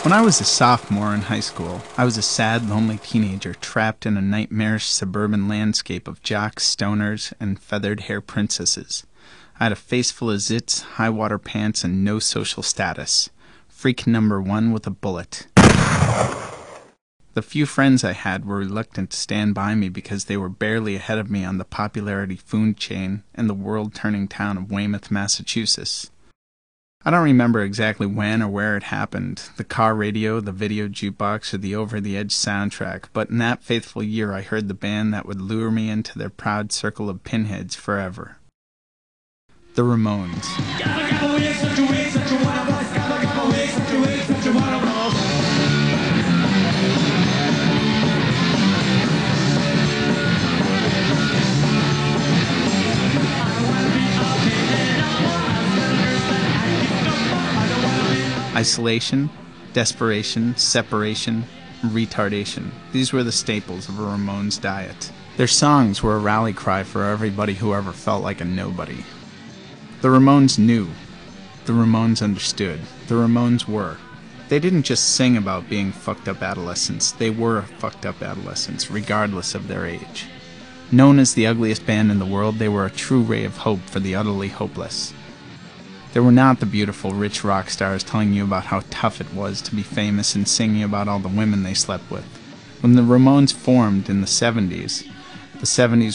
When I was a sophomore in high school, I was a sad, lonely teenager trapped in a nightmarish suburban landscape of jocks, stoners, and feathered hair princesses. I had a face full of zits, high-water pants, and no social status. Freak number one with a bullet. The few friends I had were reluctant to stand by me because they were barely ahead of me on the popularity food chain in the world-turning town of Weymouth, Massachusetts. I don't remember exactly when or where it happened, the car radio, the video jukebox, or the over-the-edge soundtrack, but in that faithful year I heard the band that would lure me into their proud circle of pinheads forever. The Ramones. Isolation, desperation, separation, retardation. These were the staples of a Ramones diet. Their songs were a rally cry for everybody who ever felt like a nobody. The Ramones knew. The Ramones understood. The Ramones were. They didn't just sing about being fucked up adolescents. They were fucked up adolescents, regardless of their age. Known as the ugliest band in the world, they were a true ray of hope for the utterly hopeless. They were not the beautiful, rich rock stars telling you about how tough it was to be famous and singing about all the women they slept with. When the Ramones formed in the 70s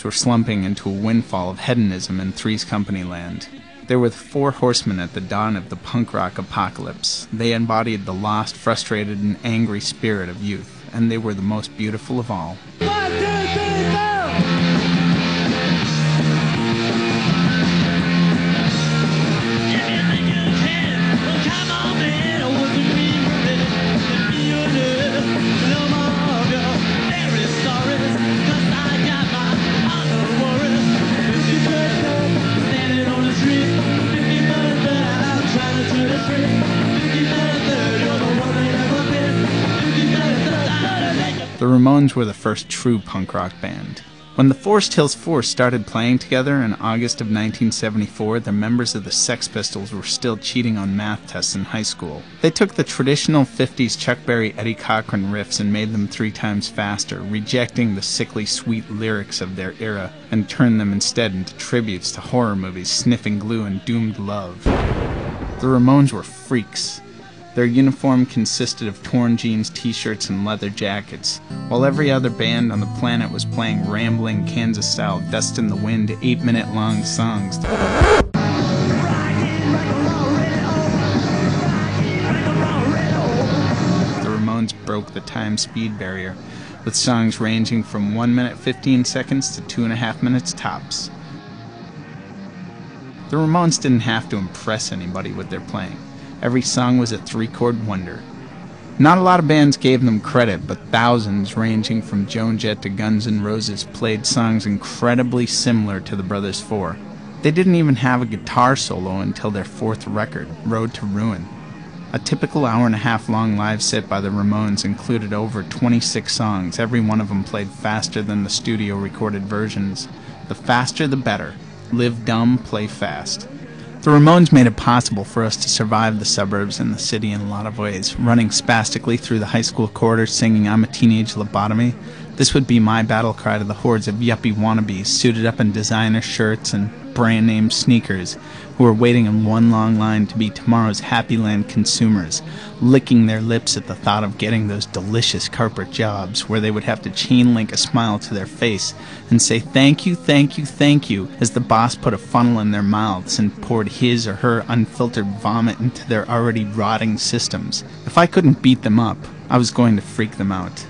were slumping into a windfall of hedonism in Three's Company land. They were the four horsemen at the dawn of the punk rock apocalypse. They embodied the lost, frustrated, and angry spirit of youth, and they were the most beautiful of all. 1, 2, 3, 4! The Ramones were the first true punk rock band. When the Forest Hills Four started playing together in August of 1974, the members of the Sex Pistols were still cheating on math tests in high school. They took the traditional 50s Chuck Berry, Eddie Cochran riffs and made them 3 times faster, rejecting the sickly sweet lyrics of their era, and turned them instead into tributes to horror movies, Sniffing Glue, and Doomed Love. The Ramones were freaks. Their uniform consisted of torn jeans, t-shirts, and leather jackets, while every other band on the planet was playing rambling Kansas-style Dust in the Wind 8-minute-long songs. The Ramones broke the time-speed barrier, with songs ranging from 1 minute 15 seconds to 2.5 minutes tops. The Ramones didn't have to impress anybody with their playing. Every song was a 3-chord wonder. Not a lot of bands gave them credit, but thousands, ranging from Joan Jett to Guns N' Roses, played songs incredibly similar to the Brothers Four. They didn't even have a guitar solo until their 4th record, Road to Ruin. A typical hour-and-a-half-long live set by the Ramones included over 26 songs, every one of them played faster than the studio-recorded versions. The faster the better. Live dumb, play fast. The Ramones made it possible for us to survive the suburbs and the city in a lot of ways, running spastically through the high school corridors singing I'm a Teenage Lobotomy. This would be my battle cry to the hordes of yuppie wannabes suited up in designer shirts and brand-name sneakers who are waiting in one long line to be tomorrow's Happy Land consumers, licking their lips at the thought of getting those delicious corporate jobs where they would have to chain-link a smile to their face and say thank you, thank you, thank you as the boss put a funnel in their mouths and poured his or her unfiltered vomit into their already rotting systems. If I couldn't beat them up, I was going to freak them out.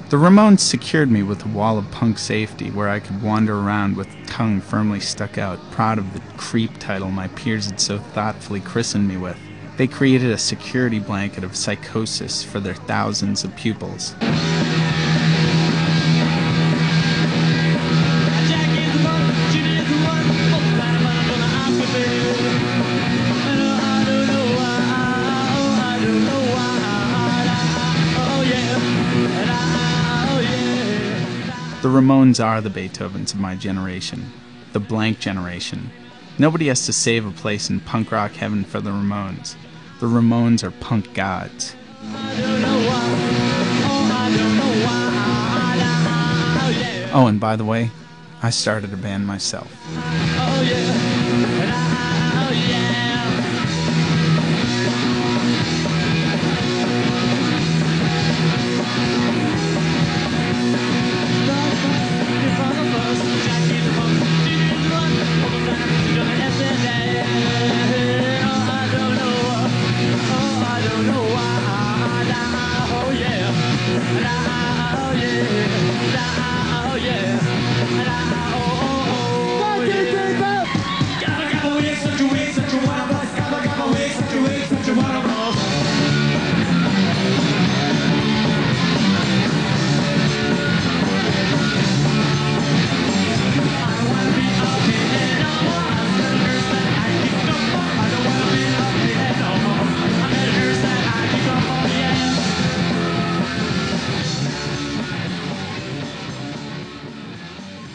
The Ramones secured me with a wall of punk safety where I could wander around with tongue firmly stuck out, proud of the creep title my peers had so thoughtfully christened me with. They created a security blanket of psychosis for their thousands of pupils. The Ramones are the Beethovens of my generation, the blank generation. Nobody has to save a place in punk rock heaven for the Ramones. The Ramones are punk gods. Oh, and by the way, I started a band myself.